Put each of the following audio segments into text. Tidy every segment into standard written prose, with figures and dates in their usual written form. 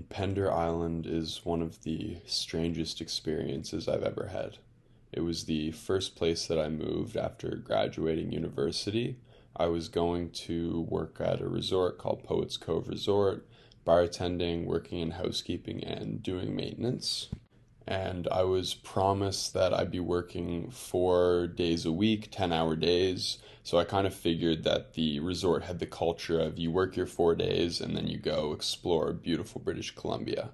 Pender Island is one of the strangest experiences I've ever had. It was the first place that I moved after graduating university. I was going to work at a resort called Poets Cove Resort, bartending, working in housekeeping, and doing maintenance. And I was promised that I'd be working 4 days a week, 10-hour days. So I kind of figured that the resort had the culture of you work your 4 days and then you go explore beautiful British Columbia.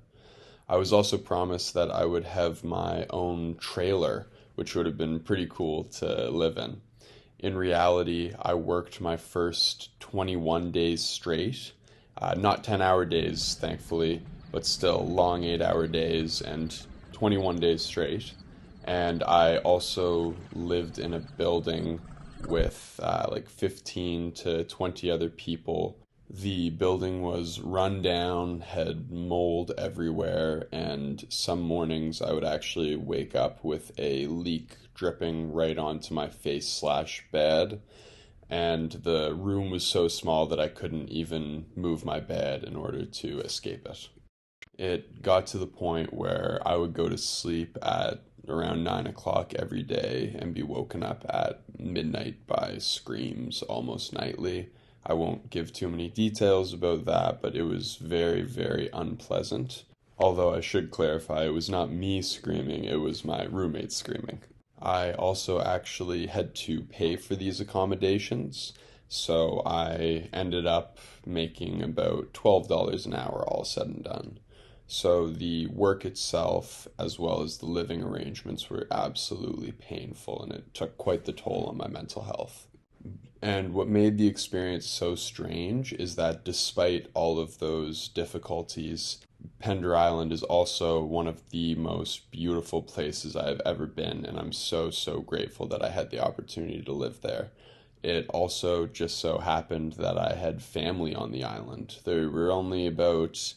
I was also promised that I would have my own trailer, which would have been pretty cool to live in. In reality, I worked my first 21 days straight. Not 10-hour days, thankfully, but still long 8-hour days and 21 days straight. And I also lived in a building with like 15 to 20 other people. The building was run down, had mold everywhere, and some mornings I would actually wake up with a leak dripping right onto my face slash bed. And the room was so small that I couldn't even move my bed in order to escape it. It got to the point where I would go to sleep at around 9 o'clock every day and be woken up at midnight by screams almost nightly. I won't give too many details about that, but it was very, very unpleasant. Although I should clarify, it was not me screaming, it was my roommate screaming. I also actually had to pay for these accommodations, so I ended up making about $12 an hour all said and done. So the work itself, as well as the living arrangements, were absolutely painful, and it took quite the toll on my mental health. And what made the experience so strange is that despite all of those difficulties, Pender Island is also one of the most beautiful places I've ever been, and I'm so, so grateful that I had the opportunity to live there. It also just so happened that I had family on the island. There were only about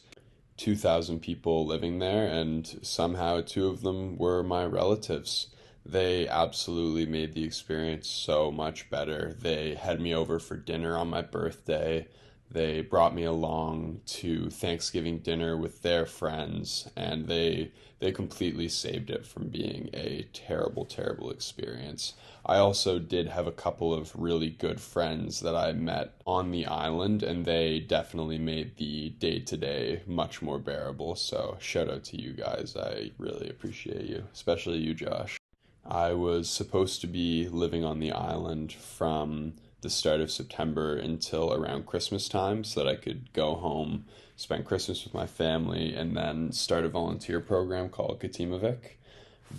2,000 people living there, and somehow two of them were my relatives. They absolutely made the experience so much better. They had me over for dinner on my birthday. They brought me along to Thanksgiving dinner with their friends, and they completely saved it from being a terrible, terrible experience. I also did have a couple of really good friends that I met on the island, and they definitely made the day to day much more bearable. So, shout out to you guys. I really appreciate you, especially you, Josh. I was supposed to be living on the island from the start of September until around Christmas time so that I could go home, spend Christmas with my family, and then start a volunteer program called Katimavik.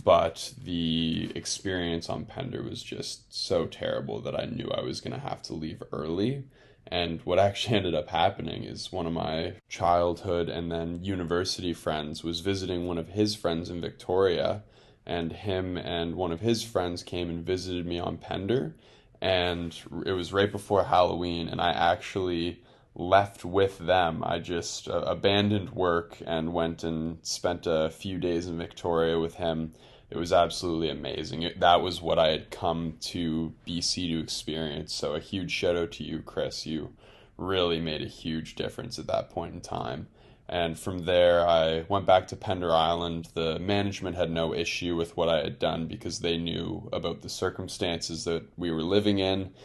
But the experience on Pender was just so terrible that I knew I was going to have to leave early. And what actually ended up happening is one of my childhood and then university friends was visiting one of his friends in Victoria, and him and one of his friends came and visited me on Pender. And it was right before Halloween, and I actually left with them. I just abandoned work and went and spent a few days in Victoria with him. It was absolutely amazing. That was what I had come to BC to experience. So a huge shout out to you, Chris. You really made a huge difference at that point in time. And from there, I went back to Pender Island. The management had no issue with what I had done because they knew about the circumstances that we were living in.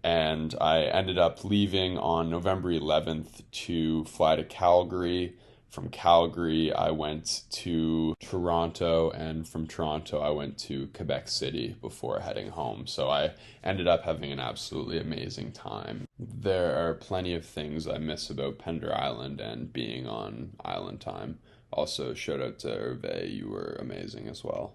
And I ended up leaving on November 11th to fly to Calgary. From Calgary, I went to Toronto, and from Toronto, I went to Quebec City before heading home. So I ended up having an absolutely amazing time. There are plenty of things I miss about Pender Island and being on island time. Also, shout out to Hervé, you were amazing as well.